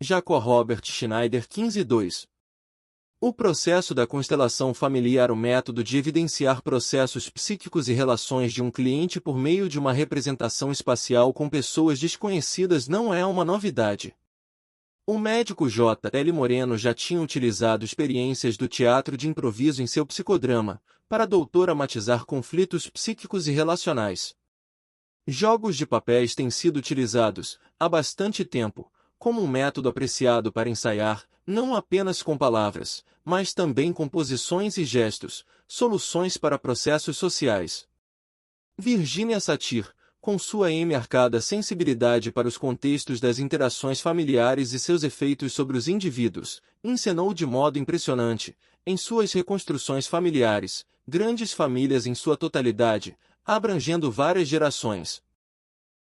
Jacob Robert Schneider 15.2. O processo da constelação familiar. O método de evidenciar processos psíquicos e relações de um cliente por meio de uma representação espacial com pessoas desconhecidas não é uma novidade. O médico J. L. Moreno já tinha utilizado experiências do teatro de improviso em seu psicodrama, para doutoramatizar conflitos psíquicos e relacionais. Jogos de papéis têm sido utilizados, há bastante tempo, como um método apreciado para ensaiar, não apenas com palavras, mas também com posições e gestos, soluções para processos sociais. Virginia Satir, com sua marcada sensibilidade para os contextos das interações familiares e seus efeitos sobre os indivíduos, encenou de modo impressionante, em suas reconstruções familiares, grandes famílias em sua totalidade, abrangendo várias gerações.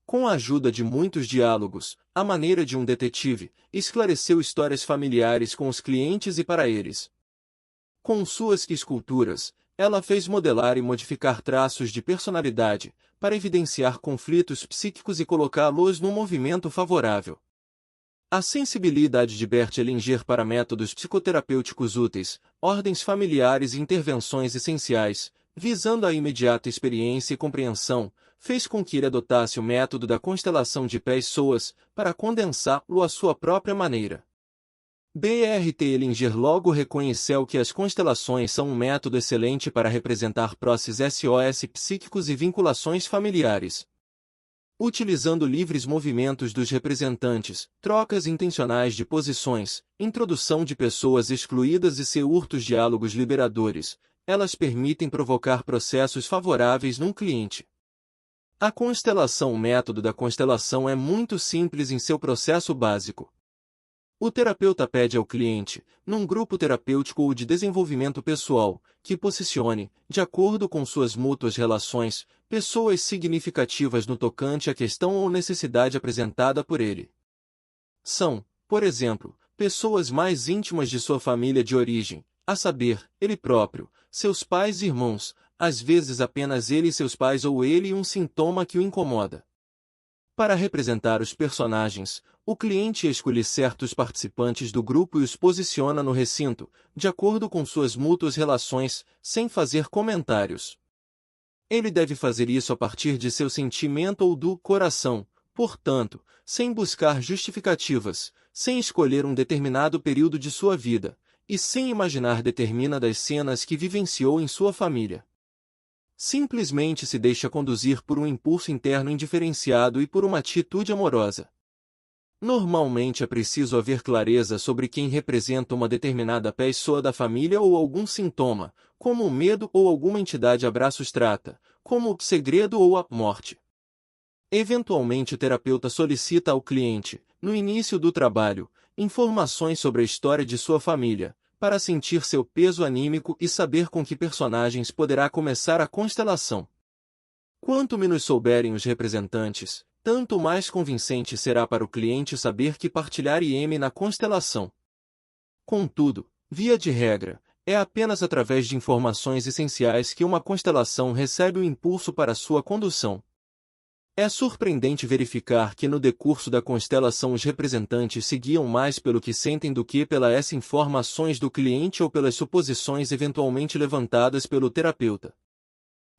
Com a ajuda de muitos diálogos, à maneira de um detetive, esclareceu histórias familiares com os clientes e para eles. Com suas esculturas, ela fez modelar e modificar traços de personalidade, para evidenciar conflitos psíquicos e colocá-los num movimento favorável. A sensibilidade de Bert Hellinger para métodos psicoterapêuticos úteis, ordens familiares e intervenções essenciais, visando a imediata experiência e compreensão, fez com que ele adotasse o método da constelação de pessoas, para condensá-lo à sua própria maneira. Bert Hellinger logo reconheceu que as constelações são um método excelente para representar processos psíquicos e vinculações familiares. Utilizando livres movimentos dos representantes, trocas intencionais de posições, introdução de pessoas excluídas e curtos diálogos liberadores, elas permitem provocar processos favoráveis num cliente. A constelação. O método da constelação é muito simples em seu processo básico. O terapeuta pede ao cliente, num grupo terapêutico ou de desenvolvimento pessoal, que posicione, de acordo com suas mútuas relações, pessoas significativas no tocante à questão ou necessidade apresentada por ele. São, por exemplo, pessoas mais íntimas de sua família de origem, a saber, ele próprio, seus pais e irmãos, às vezes apenas ele e seus pais ou ele e um sintoma que o incomoda. Para representar os personagens, o cliente escolhe certos participantes do grupo e os posiciona no recinto, de acordo com suas mútuas relações, sem fazer comentários. Ele deve fazer isso a partir de seu sentimento ou do coração, portanto, sem buscar justificativas, sem escolher um determinado período de sua vida, e sem imaginar determinadas cenas que vivenciou em sua família. Simplesmente se deixa conduzir por um impulso interno indiferenciado e por uma atitude amorosa. Normalmente é preciso haver clareza sobre quem representa uma determinada pessoa da família ou algum sintoma, como o medo ou alguma entidade a braços trata, como o segredo ou a morte. Eventualmente o terapeuta solicita ao cliente, no início do trabalho, informações sobre a história de sua família, para sentir seu peso anímico e saber com que personagens poderá começar a constelação. Quanto menos souberem os representantes, tanto mais convincente será para o cliente saber que partilhar na constelação. Contudo, via de regra, é apenas através de informações essenciais que uma constelação recebe o impulso para sua condução. É surpreendente verificar que no decurso da constelação os representantes se guiam mais pelo que sentem do que pelas informações do cliente ou pelas suposições eventualmente levantadas pelo terapeuta.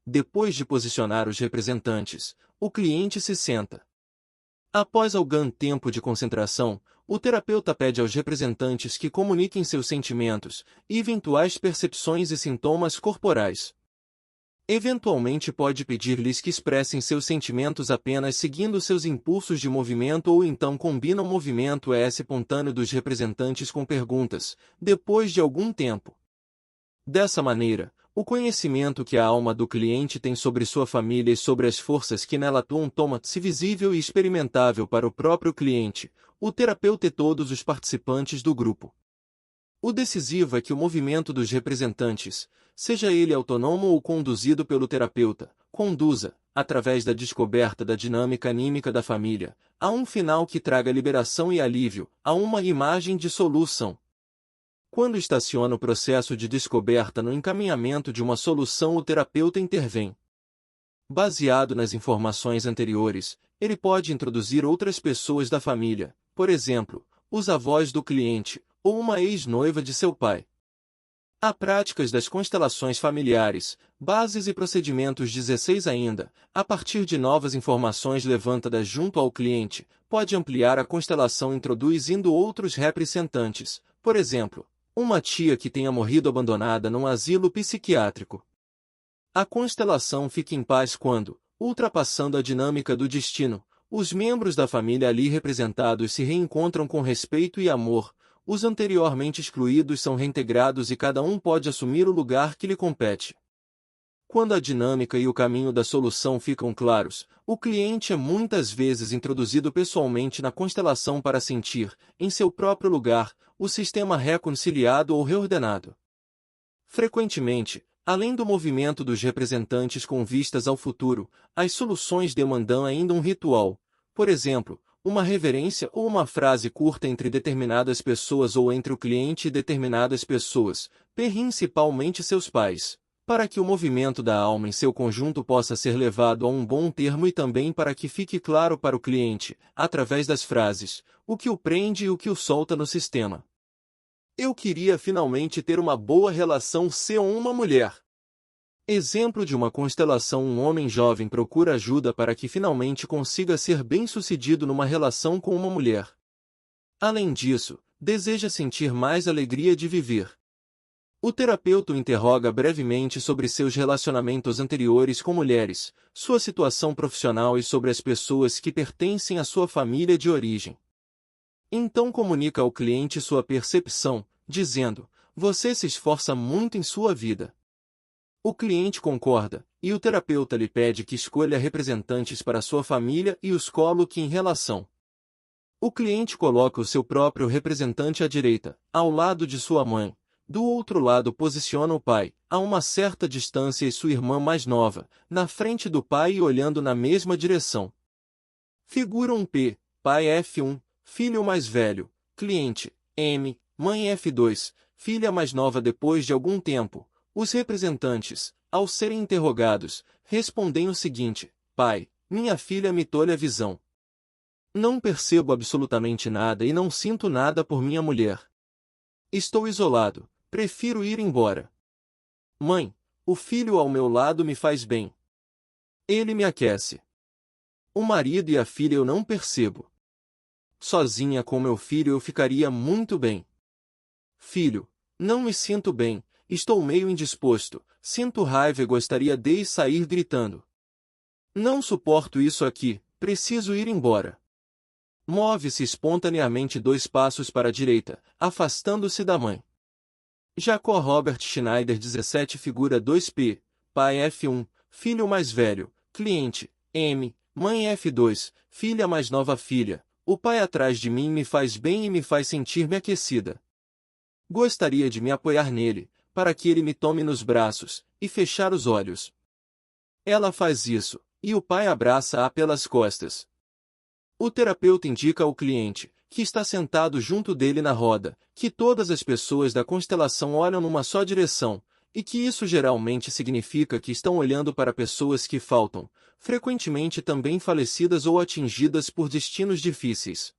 Depois de posicionar os representantes, o cliente se senta. Após algum tempo de concentração, o terapeuta pede aos representantes que comuniquem seus sentimentos, eventuais percepções e sintomas corporais. Eventualmente pode pedir-lhes que expressem seus sentimentos apenas seguindo seus impulsos de movimento ou então combina o movimento espontâneo dos representantes com perguntas, depois de algum tempo. Dessa maneira, o conhecimento que a alma do cliente tem sobre sua família e sobre as forças que nela atuam torna-se visível e experimentável para o próprio cliente, o terapeuta e todos os participantes do grupo. O decisivo é que o movimento dos representantes, seja ele autônomo ou conduzido pelo terapeuta, conduza, através da descoberta da dinâmica anímica da família, a um final que traga liberação e alívio, a uma imagem de solução. Quando estaciona o processo de descoberta no encaminhamento de uma solução, o terapeuta intervém. Baseado nas informações anteriores, ele pode introduzir outras pessoas da família, por exemplo, os avós do cliente, ou uma ex-noiva de seu pai. Há práticas das constelações familiares, bases e procedimentos 16 ainda, a partir de novas informações levantadas junto ao cliente, pode ampliar a constelação introduzindo outros representantes, por exemplo, uma tia que tenha morrido abandonada num asilo psiquiátrico. A constelação fica em paz quando, ultrapassando a dinâmica do destino, os membros da família ali representados se reencontram com respeito e amor, os anteriormente excluídos são reintegrados e cada um pode assumir o lugar que lhe compete. Quando a dinâmica e o caminho da solução ficam claros, o cliente é muitas vezes introduzido pessoalmente na constelação para sentir, em seu próprio lugar, o sistema reconciliado ou reordenado. Frequentemente, além do movimento dos representantes com vistas ao futuro, as soluções demandam ainda um ritual, por exemplo, uma reverência ou uma frase curta entre determinadas pessoas ou entre o cliente e determinadas pessoas, principalmente seus pais, para que o movimento da alma em seu conjunto possa ser levado a um bom termo e também para que fique claro para o cliente, através das frases, o que o prende e o que o solta no sistema. Eu queria finalmente ter uma boa relação com uma mulher. Exemplo de uma constelação: um homem jovem procura ajuda para que finalmente consiga ser bem-sucedido numa relação com uma mulher. Além disso, deseja sentir mais alegria de viver. O terapeuta o interroga brevemente sobre seus relacionamentos anteriores com mulheres, sua situação profissional e sobre as pessoas que pertencem à sua família de origem. Então comunica ao cliente sua percepção, dizendo: você se esforça muito em sua vida. O cliente concorda, e o terapeuta lhe pede que escolha representantes para sua família e os coloque em relação. O cliente coloca o seu próprio representante à direita, ao lado de sua mãe. Do outro lado posiciona o pai, a uma certa distância, e sua irmã mais nova, na frente do pai e olhando na mesma direção. Figura 1P, pai F1, filho mais velho, cliente, M, mãe F2, filha mais nova. Depois de algum tempo, os representantes, ao serem interrogados, respondem o seguinte: pai, minha filha me tolhe a visão. Não percebo absolutamente nada e não sinto nada por minha mulher. Estou isolado, prefiro ir embora. Mãe, o filho ao meu lado me faz bem. Ele me aquece. O marido e a filha eu não percebo. Sozinha com meu filho eu ficaria muito bem. Filho, não me sinto bem. Estou meio indisposto, sinto raiva e gostaria de sair gritando. Não suporto isso aqui, preciso ir embora. Move-se espontaneamente 2 passos para a direita, afastando-se da mãe. Jacob Robert Schneider 17 figura 2P, pai F1, filho mais velho, cliente, M, mãe F2, filha mais nova. Filha, o pai atrás de mim me faz bem e me faz sentir-me aquecida. Gostaria de me apoiar nele, para que ele me tome nos braços, e fechar os olhos. Ela faz isso, e o pai abraça-a pelas costas. O terapeuta indica ao cliente, que está sentado junto dele na roda, que todas as pessoas da constelação olham numa só direção, e que isso geralmente significa que estão olhando para pessoas que faltam, frequentemente também falecidas ou atingidas por destinos difíceis.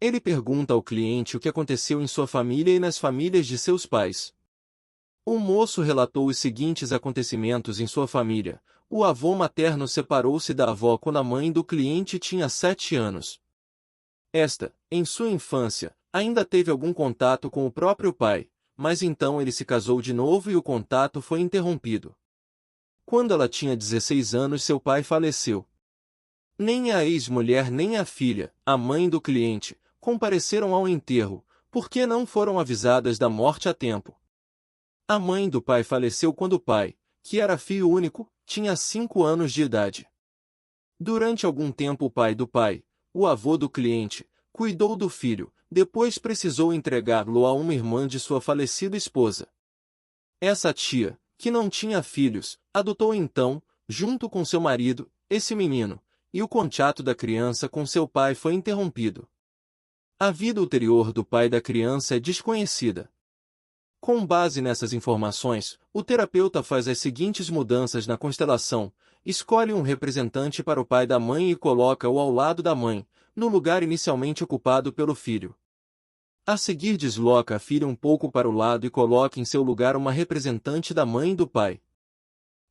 Ele pergunta ao cliente o que aconteceu em sua família e nas famílias de seus pais. O moço relatou os seguintes acontecimentos em sua família. O avô materno separou-se da avó quando a mãe do cliente tinha 7 anos. Esta, em sua infância, ainda teve algum contato com o próprio pai, mas então ele se casou de novo e o contato foi interrompido. Quando ela tinha 16 anos, seu pai faleceu. Nem a ex-mulher nem a filha, a mãe do cliente, compareceram ao enterro, porque não foram avisadas da morte a tempo. A mãe do pai faleceu quando o pai, que era filho único, tinha 5 anos de idade. Durante algum tempo o pai do pai, o avô do cliente, cuidou do filho, depois precisou entregá-lo a uma irmã de sua falecida esposa. Essa tia, que não tinha filhos, adotou então, junto com seu marido, esse menino, e o contato da criança com seu pai foi interrompido. A vida ulterior do pai da criança é desconhecida. Com base nessas informações, o terapeuta faz as seguintes mudanças na constelação: escolhe um representante para o pai da mãe e coloca-o ao lado da mãe, no lugar inicialmente ocupado pelo filho. A seguir desloca a filha um pouco para o lado e coloca em seu lugar uma representante da mãe e do pai.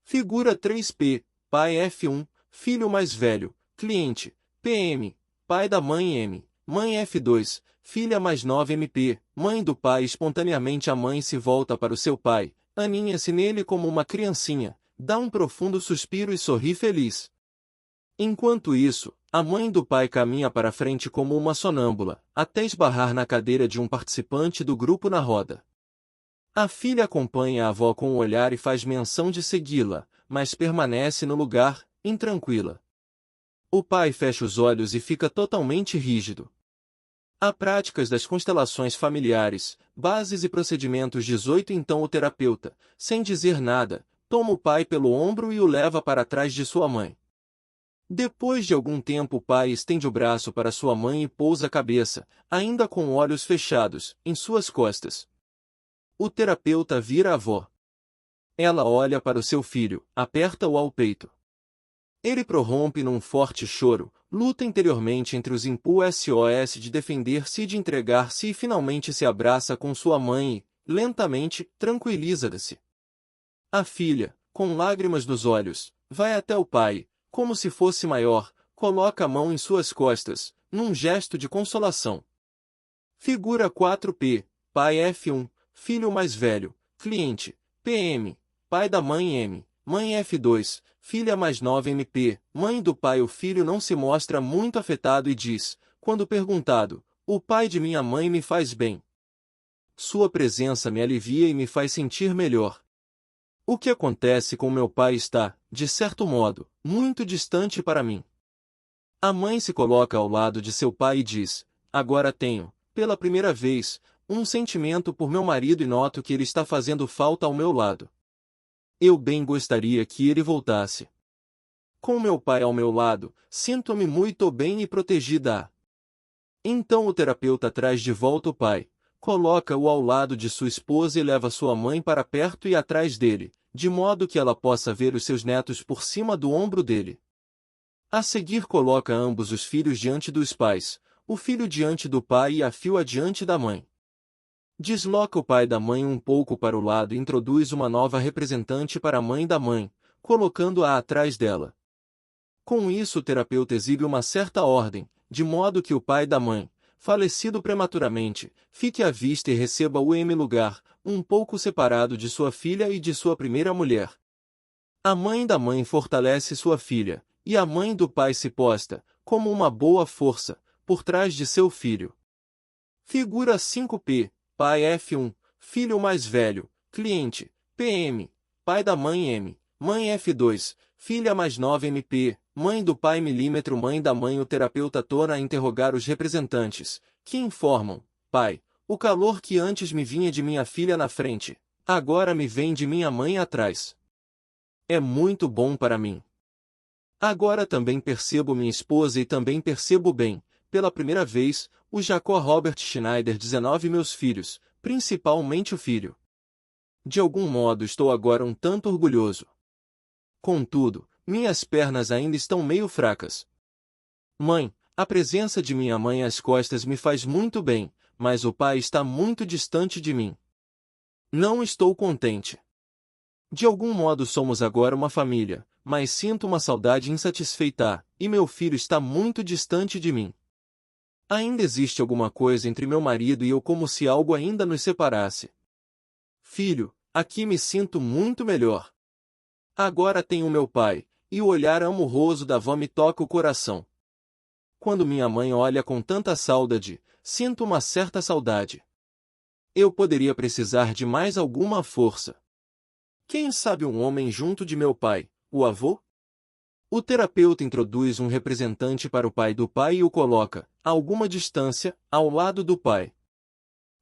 Figura 3P, pai F1, filho mais velho, cliente, PM, pai da mãe M, mãe F2, filha mais nova MP, mãe do pai. Espontaneamente a mãe se volta para o seu pai, aninha-se nele como uma criancinha, dá um profundo suspiro e sorri feliz. Enquanto isso, a mãe do pai caminha para frente como uma sonâmbula, até esbarrar na cadeira de um participante do grupo na roda. A filha acompanha a avó com o olhar e faz menção de segui-la, mas permanece no lugar, intranquila. O pai fecha os olhos e fica totalmente rígido. Há práticas das constelações familiares, bases e procedimentos. 18. Então o terapeuta, sem dizer nada, toma o pai pelo ombro e o leva para trás de sua mãe. Depois de algum tempo o pai estende o braço para sua mãe e pousa a cabeça, ainda com olhos fechados, em suas costas. O terapeuta vira a avó. Ela olha para o seu filho, aperta-o ao peito. Ele prorrompe num forte choro, luta interiormente entre os impulsos de defender-se e de entregar-se e finalmente se abraça com sua mãe e, lentamente, tranquiliza-se. A filha, com lágrimas nos olhos, vai até o pai, como se fosse maior, coloca a mão em suas costas, num gesto de consolação. Figura 4P, pai F1, filho mais velho, cliente, PM, pai da mãe M, mãe F2, filha mais nova MP, mãe do pai. O filho não se mostra muito afetado e diz, quando perguntado, o pai de minha mãe me faz bem. Sua presença me alivia e me faz sentir melhor. O que acontece com meu pai está, de certo modo, muito distante para mim. A mãe se coloca ao lado de seu pai e diz, agora tenho, pela primeira vez, um sentimento por meu marido e noto que ele está fazendo falta ao meu lado. Eu bem gostaria que ele voltasse. Com meu pai ao meu lado, sinto-me muito bem e protegida. Então o terapeuta traz de volta o pai, coloca-o ao lado de sua esposa e leva sua mãe para perto e atrás dele, de modo que ela possa ver os seus netos por cima do ombro dele. A seguir coloca ambos os filhos diante dos pais, o filho diante do pai e a filha diante da mãe. Desloca o pai da mãe um pouco para o lado e introduz uma nova representante para a mãe da mãe, colocando-a atrás dela. Com isso o terapeuta exibe uma certa ordem, de modo que o pai da mãe, falecido prematuramente, fique à vista e receba o lugar, um pouco separado de sua filha e de sua primeira mulher. A mãe da mãe fortalece sua filha, e a mãe do pai se posta, como uma boa força, por trás de seu filho. Figura 5P, pai F1, filho mais velho, cliente, PM, pai da mãe M, mãe F2, filha mais nova MP, mãe do pai milímetro. Mãe da mãe. O terapeuta torna a interrogar os representantes, que informam, pai, o calor que antes me vinha de minha filha na frente, agora me vem de minha mãe atrás. É muito bom para mim. Agora também percebo minha esposa e também percebo bem, pela primeira vez, o Jacó Robert Schneider. 19 Meus filhos, principalmente o filho. De algum modo estou agora um tanto orgulhoso. Contudo, minhas pernas ainda estão meio fracas. Mãe, a presença de minha mãe às costas me faz muito bem, mas o pai está muito distante de mim. Não estou contente. De algum modo somos agora uma família, mas sinto uma saudade insatisfeita, e meu filho está muito distante de mim. Ainda existe alguma coisa entre meu marido e eu, como se algo ainda nos separasse. Filho, aqui me sinto muito melhor. Agora tenho meu pai, e o olhar amoroso da avó me toca o coração. Quando minha mãe olha com tanta saudade, sinto uma certa saudade. Eu poderia precisar de mais alguma força. Quem sabe um homem junto de meu pai, o avô? O terapeuta introduz um representante para o pai do pai e o coloca, a alguma distância, ao lado do pai.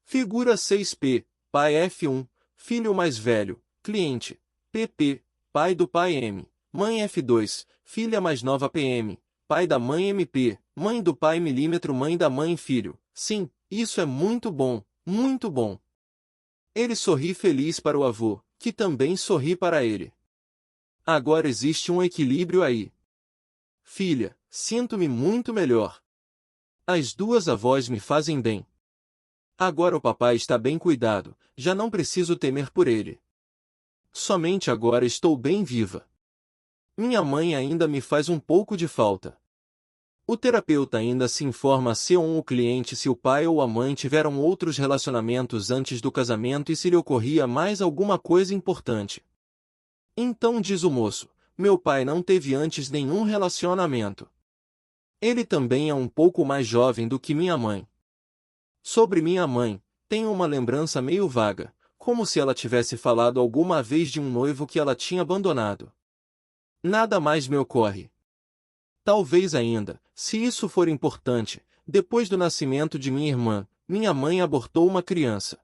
Figura 6P, pai F1, filho mais velho, cliente, PP, pai do pai M, mãe F2, filha mais nova PM, pai da mãe MP, mãe do pai milímetro. Mãe da mãe. Filho, sim, isso é muito bom, muito bom. Ele sorri feliz para o avô, que também sorri para ele. Agora existe um equilíbrio aí. Filha, sinto-me muito melhor. As duas avós me fazem bem. Agora o papai está bem cuidado, já não preciso temer por ele. Somente agora estou bem viva. Minha mãe ainda me faz um pouco de falta. O terapeuta ainda se informa se o cliente se o pai ou a mãe tiveram outros relacionamentos antes do casamento e se lhe ocorria mais alguma coisa importante. Então diz o moço, meu pai não teve antes nenhum relacionamento. Ele também é um pouco mais jovem do que minha mãe. Sobre minha mãe, tenho uma lembrança meio vaga, como se ela tivesse falado alguma vez de um noivo que ela tinha abandonado. Nada mais me ocorre. Talvez ainda, se isso for importante, depois do nascimento de minha irmã, minha mãe abortou uma criança.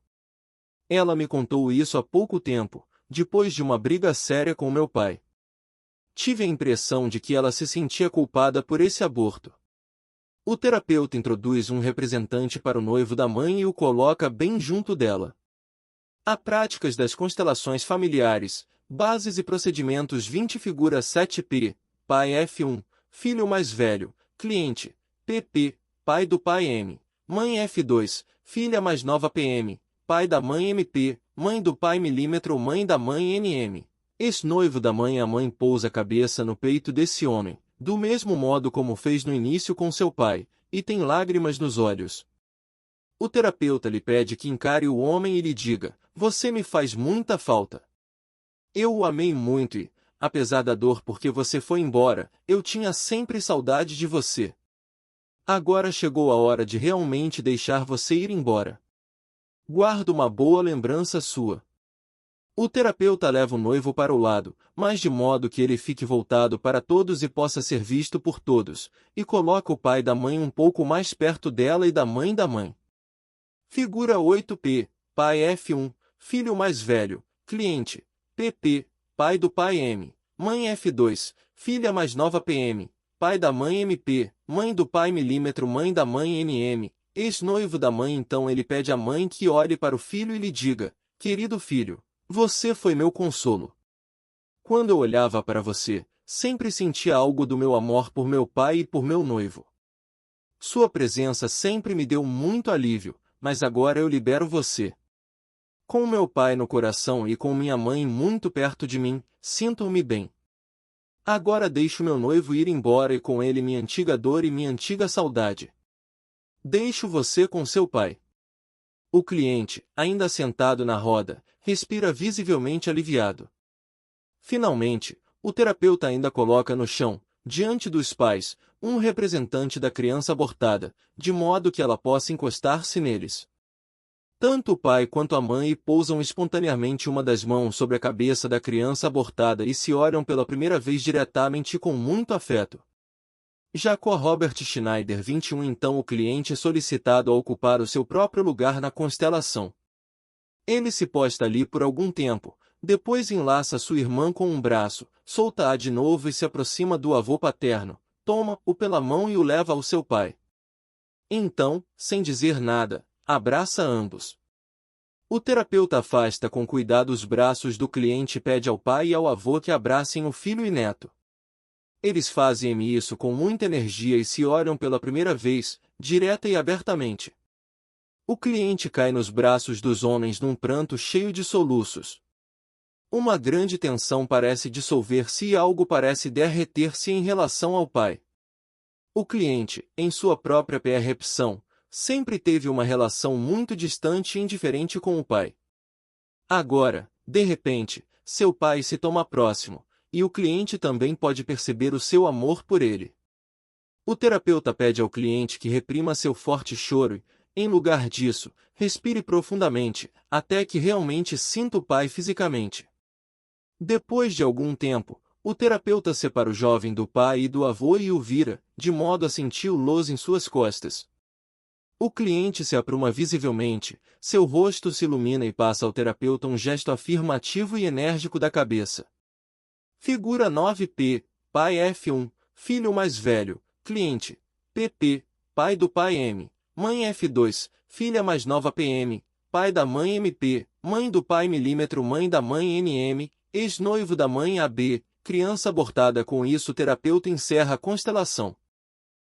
Ela me contou isso há pouco tempo, depois de uma briga séria com meu pai. Tive a impressão de que ela se sentia culpada por esse aborto. O terapeuta introduz um representante para o noivo da mãe e o coloca bem junto dela. Há práticas das constelações familiares, bases e procedimentos 20 figura 7p, pai F1, filho mais velho, cliente, PP, pai do pai M, mãe F2, filha mais nova PM, pai da mãe MP, mãe do pai milímetro mãe da mãe NM. Ex-noivo da mãe a mãe pousa a cabeça no peito desse homem, do mesmo modo como fez no início com seu pai, e tem lágrimas nos olhos. O terapeuta lhe pede que encare o homem e lhe diga, você me faz muita falta. Eu o amei muito e, apesar da dor porque você foi embora, eu tinha sempre saudade de você. Agora chegou a hora de realmente deixar você ir embora. Guardo uma boa lembrança sua. O terapeuta leva o noivo para o lado, mas de modo que ele fique voltado para todos e possa ser visto por todos, e coloca o pai da mãe um pouco mais perto dela e da mãe da mãe. Figura 8p, pai F1, filho mais velho, cliente, PP, pai do pai M, mãe F2, filha mais nova PM, pai da mãe MP, mãe do pai milímetro mãe da mãe NM, ex-noivo da mãe. Então ele pede à mãe que olhe para o filho e lhe diga, querido filho, você foi meu consolo. Quando eu olhava para você, sempre sentia algo do meu amor por meu pai e por meu noivo. Sua presença sempre me deu muito alívio, mas agora eu libero você. Com meu pai no coração e com minha mãe muito perto de mim, sinto-me bem. Agora deixo meu noivo ir embora e com ele minha antiga dor e minha antiga saudade. Deixo você com seu pai. O cliente, ainda sentado na roda, respira visivelmente aliviado. Finalmente, o terapeuta ainda coloca no chão, diante dos pais, um representante da criança abortada, de modo que ela possa encostar-se neles. Tanto o pai quanto a mãe pousam espontaneamente uma das mãos sobre a cabeça da criança abortada e se olham pela primeira vez diretamente com muito afeto. Jacob Robert Schneider 21. Então o cliente é solicitado a ocupar o seu próprio lugar na constelação. Ele se posta ali por algum tempo, depois enlaça sua irmã com um braço, solta-a de novo e se aproxima do avô paterno, toma-o pela mão e o leva ao seu pai. Então, sem dizer nada, abraça ambos. O terapeuta afasta com cuidado os braços do cliente e pede ao pai e ao avô que abracem o filho e neto. Eles fazem isso com muita energia e se olham pela primeira vez, direta e abertamente. O cliente cai nos braços dos homens num pranto cheio de soluços. Uma grande tensão parece dissolver-se e algo parece derreter-se em relação ao pai. O cliente, em sua própria percepção, sempre teve uma relação muito distante e indiferente com o pai. Agora, de repente, seu pai se toma próximo, e o cliente também pode perceber o seu amor por ele. O terapeuta pede ao cliente que reprima seu forte choro e, em lugar disso, respire profundamente, até que realmente sinta o pai fisicamente. Depois de algum tempo, o terapeuta separa o jovem do pai e do avô e o vira, de modo a senti-los em suas costas. O cliente se apruma visivelmente, seu rosto se ilumina e passa ao terapeuta um gesto afirmativo e enérgico da cabeça. Figura 9p, pai F1, filho mais velho, cliente, PP, pai do pai M, mãe F2, filha mais nova PM, pai da mãe MP, mãe do pai milímetro mãe da mãe NM, ex-noivo da mãe AB, criança abortada. Com isso o terapeuta encerra a constelação.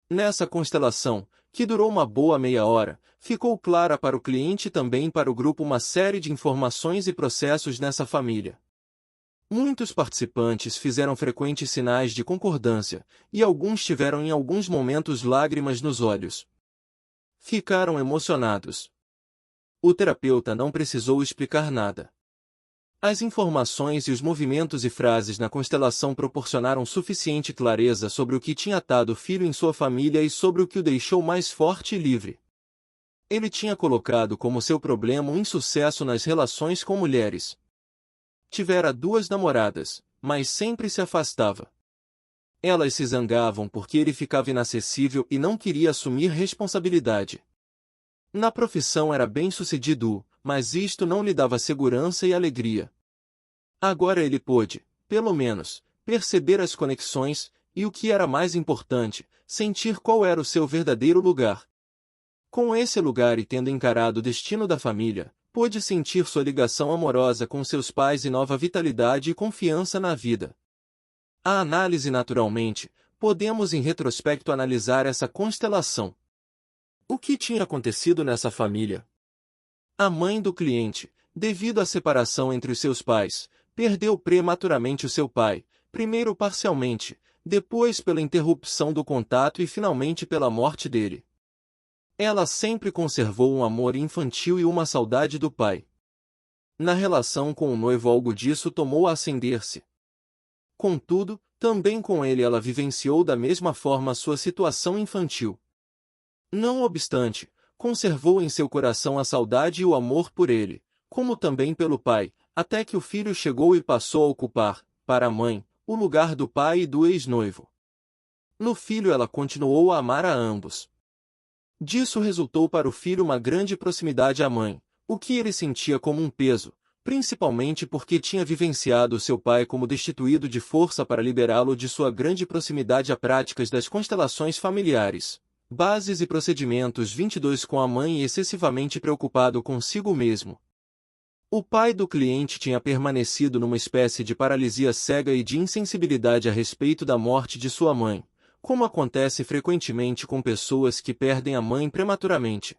Nessa constelação, que durou uma boa meia hora, ficou clara para o cliente e também para o grupo uma série de informações e processos nessa família. Muitos participantes fizeram frequentes sinais de concordância, e alguns tiveram em alguns momentos lágrimas nos olhos. Ficaram emocionados. O terapeuta não precisou explicar nada. As informações e os movimentos e frases na constelação proporcionaram suficiente clareza sobre o que tinha atado o filho em sua família e sobre o que o deixou mais forte e livre. Ele tinha colocado como seu problema um insucesso nas relações com mulheres. Tivera 2 namoradas, mas sempre se afastava. Elas se zangavam porque ele ficava inacessível e não queria assumir responsabilidade. Na profissão era bem-sucedido, mas isto não lhe dava segurança e alegria. Agora ele pôde, pelo menos, perceber as conexões, e o que era mais importante, sentir qual era o seu verdadeiro lugar. Com esse lugar e tendo encarado o destino da família, pôde sentir sua ligação amorosa com seus pais e nova vitalidade e confiança na vida. A análise naturalmente, podemos em retrospecto analisar essa constelação. O que tinha acontecido nessa família? A mãe do cliente, devido à separação entre os seus pais, perdeu prematuramente o seu pai, primeiro parcialmente, depois pela interrupção do contato e finalmente pela morte dele. Ela sempre conservou um amor infantil e uma saudade do pai. Na relação com o noivo algo disso tomou a acender-se. Contudo, também com ele ela vivenciou da mesma forma sua situação infantil. Não obstante, conservou em seu coração a saudade e o amor por ele, como também pelo pai, até que o filho chegou e passou a ocupar, para a mãe, o lugar do pai e do ex-noivo. No filho ela continuou a amar a ambos. Disso resultou para o filho uma grande proximidade à mãe, o que ele sentia como um peso, principalmente porque tinha vivenciado seu pai como destituído de força para liberá-lo de sua grande proximidade a práticas das constelações familiares. Bases e procedimentos 22 com a mãe e excessivamente preocupado consigo mesmo. O pai do cliente tinha permanecido numa espécie de paralisia cega e de insensibilidade a respeito da morte de sua mãe, como acontece frequentemente com pessoas que perdem a mãe prematuramente.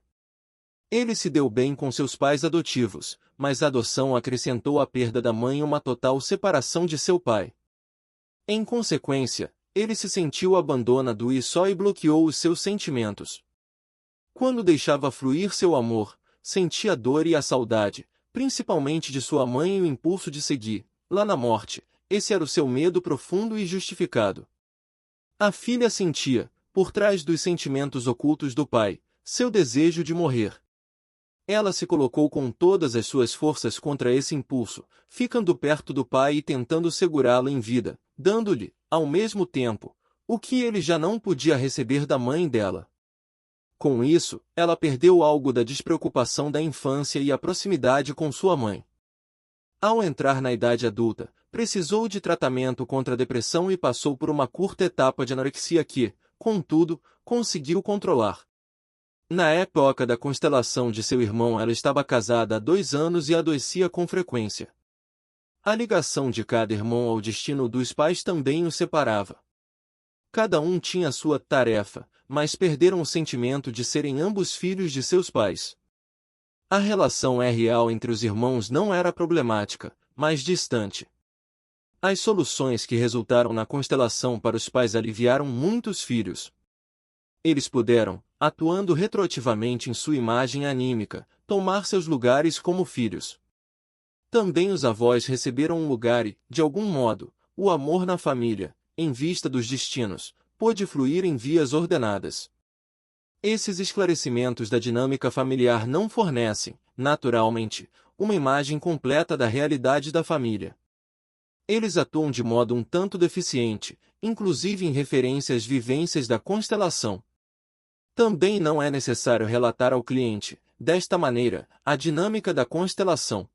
Ele se deu bem com seus pais adotivos, mas a adoção acrescentou à perda da mãe uma total separação de seu pai. Em consequência, ele se sentiu abandonado e só e bloqueou os seus sentimentos. Quando deixava fluir seu amor, sentia a dor e a saudade, principalmente de sua mãe e o impulso de seguir, lá na morte, esse era o seu medo profundo e justificado. A filha sentia, por trás dos sentimentos ocultos do pai, seu desejo de morrer. Ela se colocou com todas as suas forças contra esse impulso, ficando perto do pai e tentando segurá-lo em vida, dando-lhe, ao mesmo tempo, o que ele já não podia receber da mãe dela. Com isso, ela perdeu algo da despreocupação da infância e a proximidade com sua mãe. Ao entrar na idade adulta, precisou de tratamento contra a depressão e passou por uma curta etapa de anorexia que, contudo, conseguiu controlar. Na época da constelação de seu irmão ela estava casada há 2 anos e adoecia com frequência. A ligação de cada irmão ao destino dos pais também os separava. Cada um tinha sua tarefa, mas perderam o sentimento de serem ambos filhos de seus pais. A relação real entre os irmãos não era problemática, mas distante. As soluções que resultaram na constelação para os pais aliviaram muitos filhos. Eles puderam, atuando retroativamente em sua imagem anímica, tomar seus lugares como filhos. Também os avós receberam um lugar e, de algum modo, o amor na família, em vista dos destinos, pôde fluir em vias ordenadas. Esses esclarecimentos da dinâmica familiar não fornecem, naturalmente, uma imagem completa da realidade da família. Eles atuam de modo um tanto deficiente, inclusive em referência às vivências da constelação. Também não é necessário relatar ao cliente, desta maneira, a dinâmica da constelação.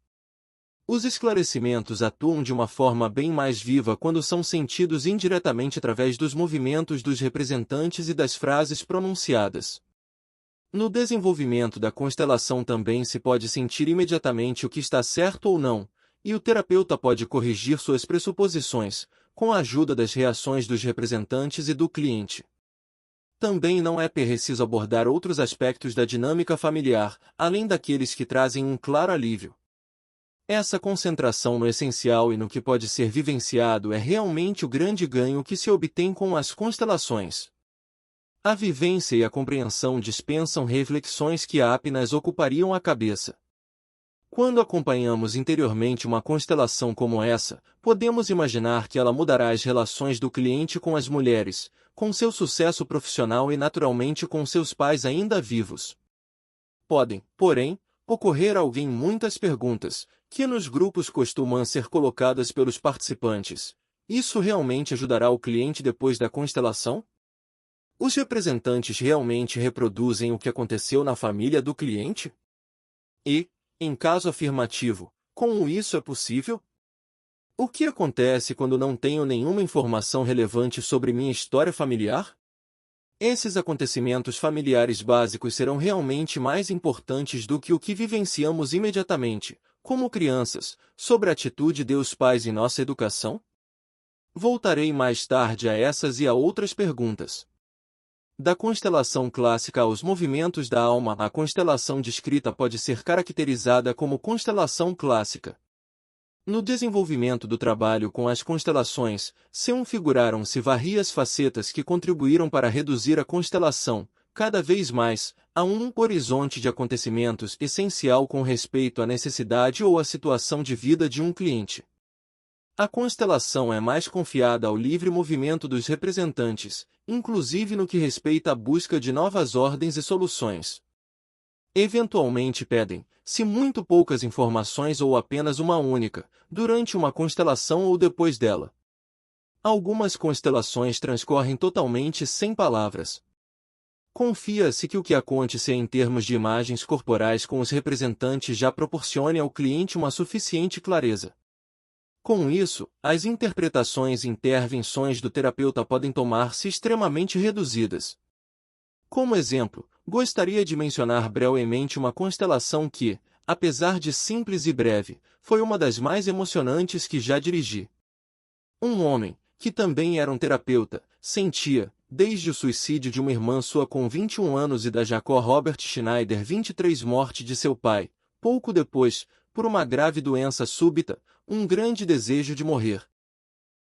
Os esclarecimentos atuam de uma forma bem mais viva quando são sentidos indiretamente através dos movimentos dos representantes e das frases pronunciadas. No desenvolvimento da constelação também se pode sentir imediatamente o que está certo ou não, e o terapeuta pode corrigir suas pressuposições, com a ajuda das reações dos representantes e do cliente. Também não é preciso abordar outros aspectos da dinâmica familiar, além daqueles que trazem um claro alívio. Essa concentração no essencial e no que pode ser vivenciado é realmente o grande ganho que se obtém com as constelações. A vivência e a compreensão dispensam reflexões que apenas ocupariam a cabeça. Quando acompanhamos interiormente uma constelação como essa, podemos imaginar que ela mudará as relações do cliente com as mulheres, com seu sucesso profissional e naturalmente com seus pais ainda vivos. Podem, porém, ocorrer alguém muitas perguntas, que nos grupos costumam ser colocadas pelos participantes. Isso realmente ajudará o cliente depois da constelação? Os representantes realmente reproduzem o que aconteceu na família do cliente? E, em caso afirmativo, como isso é possível? O que acontece quando não tenho nenhuma informação relevante sobre minha história familiar? Esses acontecimentos familiares básicos serão realmente mais importantes do que o que vivenciamos imediatamente, como crianças, sobre a atitude dos pais em nossa educação? Voltarei mais tarde a essas e a outras perguntas. Da constelação clássica aos movimentos da alma, a constelação descrita pode ser caracterizada como constelação clássica. No desenvolvimento do trabalho com as constelações, se configuraram-se várias facetas que contribuíram para reduzir a constelação, cada vez mais, a um horizonte de acontecimentos essencial com respeito à necessidade ou à situação de vida de um cliente. A constelação é mais confiada ao livre movimento dos representantes, inclusive no que respeita à busca de novas ordens e soluções. Eventualmente pedem, se muito poucas informações ou apenas uma única, durante uma constelação ou depois dela. Algumas constelações transcorrem totalmente sem palavras. Confia-se que o que acontece em termos de imagens corporais com os representantes já proporcione ao cliente uma suficiente clareza. Com isso, as interpretações e intervenções do terapeuta podem tornar-se extremamente reduzidas. Como exemplo, gostaria de mencionar brevemente uma constelação que, apesar de simples e breve, foi uma das mais emocionantes que já dirigi. Um homem, que também era um terapeuta, sentia, desde o suicídio de uma irmã sua com 21 anos e da Jacob Robert Schneider 23 morte de seu pai, pouco depois, por uma grave doença súbita, um grande desejo de morrer.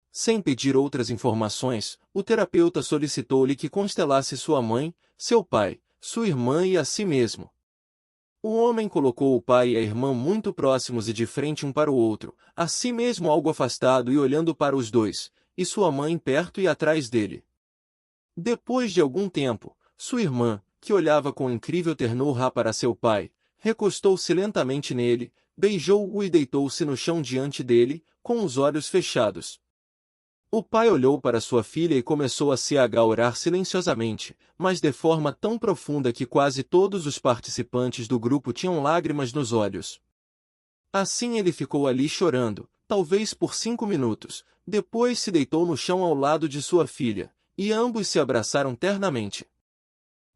Sem pedir outras informações, o terapeuta solicitou-lhe que constelasse sua mãe, seu pai, sua irmã e a si mesmo. O homem colocou o pai e a irmã muito próximos e de frente um para o outro, a si mesmo algo afastado e olhando para os dois, e sua mãe perto e atrás dele. Depois de algum tempo, sua irmã, que olhava com incrível ternura para seu pai, recostou-se lentamente nele, beijou-o e deitou-se no chão diante dele, com os olhos fechados. O pai olhou para sua filha e começou a se orar silenciosamente, mas de forma tão profunda que quase todos os participantes do grupo tinham lágrimas nos olhos. Assim ele ficou ali chorando, talvez por 5 minutos, depois se deitou no chão ao lado de sua filha, e ambos se abraçaram ternamente.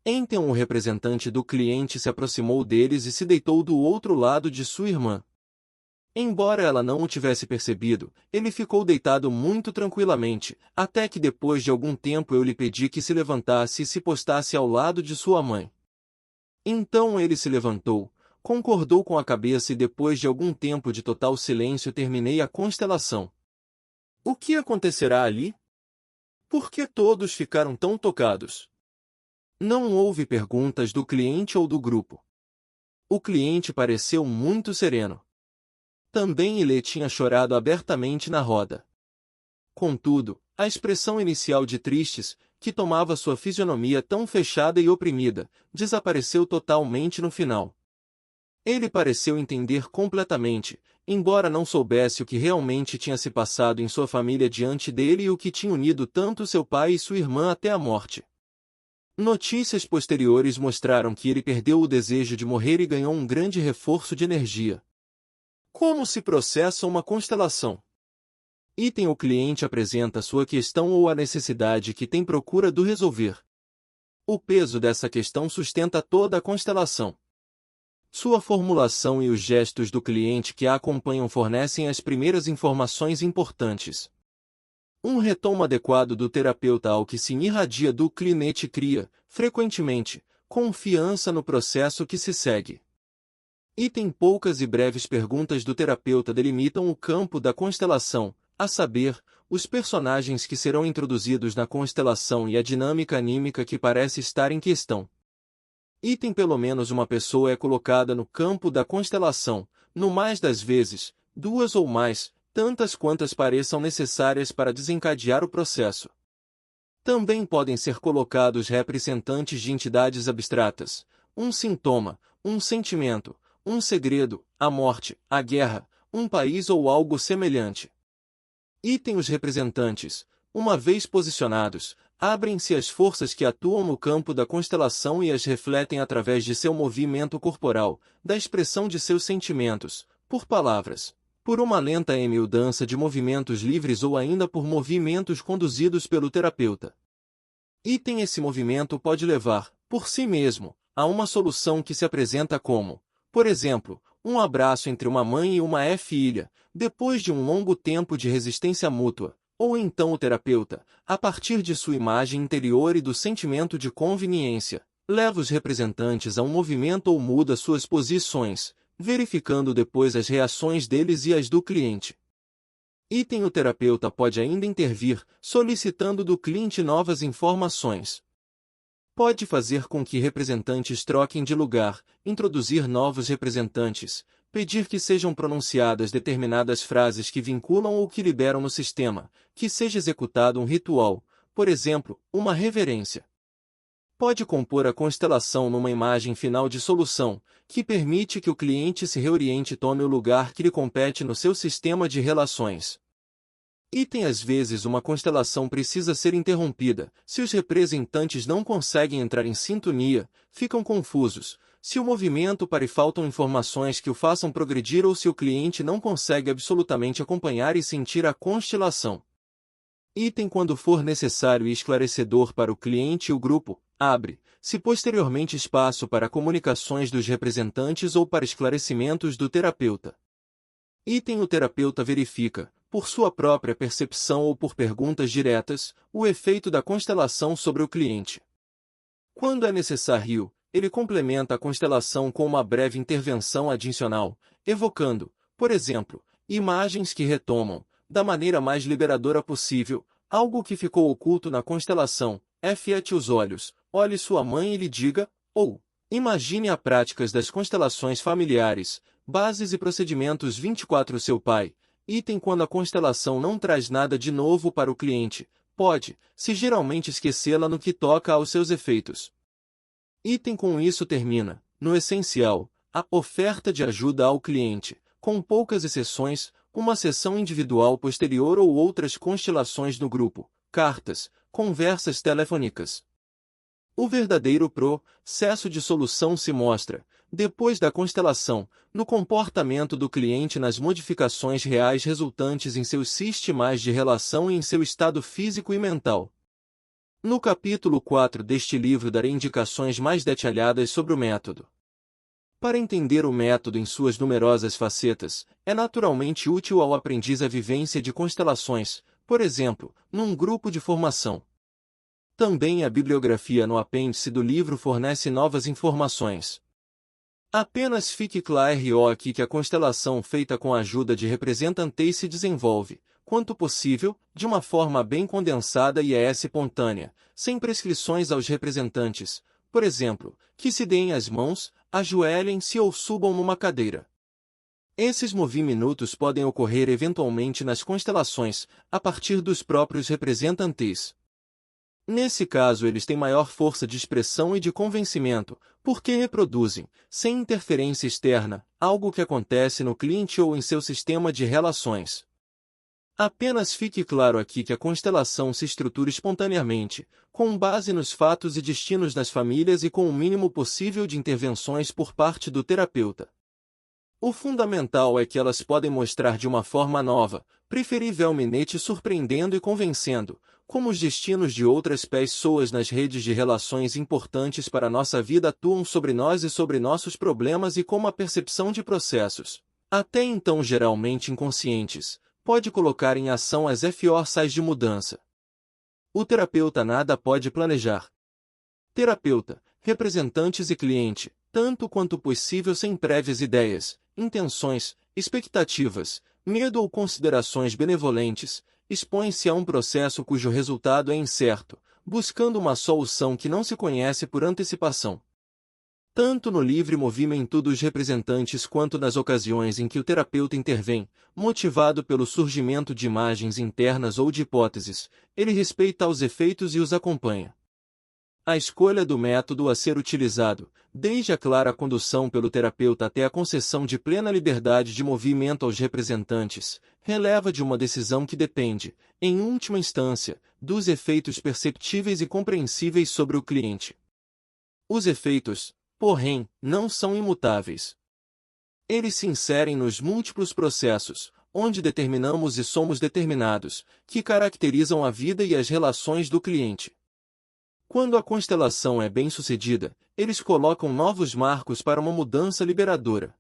Então o representante do cliente se aproximou deles e se deitou do outro lado de sua irmã. Embora ela não o tivesse percebido, ele ficou deitado muito tranquilamente, até que depois de algum tempo eu lhe pedi que se levantasse e se postasse ao lado de sua mãe. Então ele se levantou, concordou com a cabeça e depois de algum tempo de total silêncio terminei a constelação. O que acontecerá ali? Por que todos ficaram tão tocados? Não houve perguntas do cliente ou do grupo. O cliente pareceu muito sereno. Também ele tinha chorado abertamente na roda. Contudo, a expressão inicial de tristes, que tomava sua fisionomia tão fechada e oprimida, desapareceu totalmente no final. Ele pareceu entender completamente, embora não soubesse o que realmente tinha se passado em sua família diante dele e o que tinha unido tanto seu pai e sua irmã até a morte. Notícias posteriores mostraram que ele perdeu o desejo de morrer e ganhou um grande reforço de energia. Como se processa uma constelação? Item: o cliente apresenta sua questão ou a necessidade que tem procura do resolver. O peso dessa questão sustenta toda a constelação. Sua formulação e os gestos do cliente que a acompanham fornecem as primeiras informações importantes. Um retorno adequado do terapeuta ao que se irradia do cliente cria, frequentemente, confiança no processo que se segue. Item poucas e breves perguntas do terapeuta delimitam o campo da constelação, a saber, os personagens que serão introduzidos na constelação e a dinâmica anímica que parece estar em questão. Item pelo menos uma pessoa é colocada no campo da constelação, no mais das vezes, duas ou mais, tantas quantas pareçam necessárias para desencadear o processo. Também podem ser colocados representantes de entidades abstratas, um sintoma, um sentimento, um segredo, a morte, a guerra, um país ou algo semelhante. Item os representantes, uma vez posicionados, abrem-se às forças que atuam no campo da constelação e as refletem através de seu movimento corporal, da expressão de seus sentimentos, por palavras, por uma lenta mudança de movimentos livres ou ainda por movimentos conduzidos pelo terapeuta. Item esse movimento pode levar, por si mesmo, a uma solução que se apresenta como, por exemplo, um abraço entre uma mãe e uma filha, depois de um longo tempo de resistência mútua, ou então o terapeuta, a partir de sua imagem interior e do sentimento de conveniência, leva os representantes a um movimento ou muda suas posições, verificando depois as reações deles e as do cliente. Item o terapeuta pode ainda intervir, solicitando do cliente novas informações. Pode fazer com que representantes troquem de lugar, introduzir novos representantes, pedir que sejam pronunciadas determinadas frases que vinculam ou que liberam no sistema, que seja executado um ritual, por exemplo, uma reverência. Pode compor a constelação numa imagem final de solução, que permite que o cliente se reoriente e tome o lugar que lhe compete no seu sistema de relações. Item às vezes uma constelação precisa ser interrompida, se os representantes não conseguem entrar em sintonia, ficam confusos, se o movimento para e faltam informações que o façam progredir ou se o cliente não consegue absolutamente acompanhar e sentir a constelação. Item quando for necessário e esclarecedor para o cliente e o grupo, abre-se posteriormente espaço para comunicações dos representantes ou para esclarecimentos do terapeuta. Item o terapeuta verifica, por sua própria percepção ou por perguntas diretas, o efeito da constelação sobre o cliente. Quando é necessário, ele complementa a constelação com uma breve intervenção adicional, evocando, por exemplo, imagens que retomam, da maneira mais liberadora possível, algo que ficou oculto na constelação. Fete os olhos, olhe sua mãe e lhe diga, ou imagine as práticas das constelações familiares, bases e procedimentos 24 seu pai. Item quando a constelação não traz nada de novo para o cliente, pode-se geralmente esquecê-la no que toca aos seus efeitos. Item com isso termina, no essencial, a oferta de ajuda ao cliente, com poucas exceções, uma sessão individual posterior ou outras constelações no grupo, cartas, conversas telefônicas. O verdadeiro processo de solução se mostra, depois da constelação, no comportamento do cliente nas modificações reais resultantes em seus sistemas de relação e em seu estado físico e mental. No capítulo 4 deste livro darei indicações mais detalhadas sobre o método. Para entender o método em suas numerosas facetas, é naturalmente útil ao aprendiz a vivência de constelações, por exemplo, num grupo de formação. Também a bibliografia no apêndice do livro fornece novas informações. Apenas fique claro aqui que a constelação feita com a ajuda de representantes se desenvolve, quanto possível, de uma forma bem condensada e espontânea, sem prescrições aos representantes, por exemplo, que se deem as mãos, ajoelhem-se ou subam numa cadeira. Esses movimentos podem ocorrer eventualmente nas constelações, a partir dos próprios representantes. Nesse caso eles têm maior força de expressão e de convencimento, porque reproduzem, sem interferência externa, algo que acontece no cliente ou em seu sistema de relações. Apenas fique claro aqui que a constelação se estrutura espontaneamente, com base nos fatos e destinos das famílias e com o mínimo possível de intervenções por parte do terapeuta. O fundamental é que elas podem mostrar de uma forma nova, preferivelmente surpreendendo e convencendo, como os destinos de outras pessoas nas redes de relações importantes para nossa vida atuam sobre nós e sobre nossos problemas e como a percepção de processos, até então geralmente inconscientes, pode colocar em ação as forças de mudança. O terapeuta nada pode planejar. Terapeuta, representantes e cliente, tanto quanto possível sem prévias ideias, intenções, expectativas, medo ou considerações benevolentes, expõe-se a um processo cujo resultado é incerto, buscando uma solução que não se conhece por antecipação. Tanto no livre movimento dos representantes quanto nas ocasiões em que o terapeuta intervém, motivado pelo surgimento de imagens internas ou de hipóteses, ele respeita os efeitos e os acompanha. A escolha do método a ser utilizado, desde a clara condução pelo terapeuta até a concessão de plena liberdade de movimento aos representantes, releva de uma decisão que depende, em última instância, dos efeitos perceptíveis e compreensíveis sobre o cliente. Os efeitos, porém, não são imutáveis. Eles se inserem nos múltiplos processos, onde determinamos e somos determinados, que caracterizam a vida e as relações do cliente. Quando a constelação é bem-sucedida, eles colocam novos marcos para uma mudança liberadora.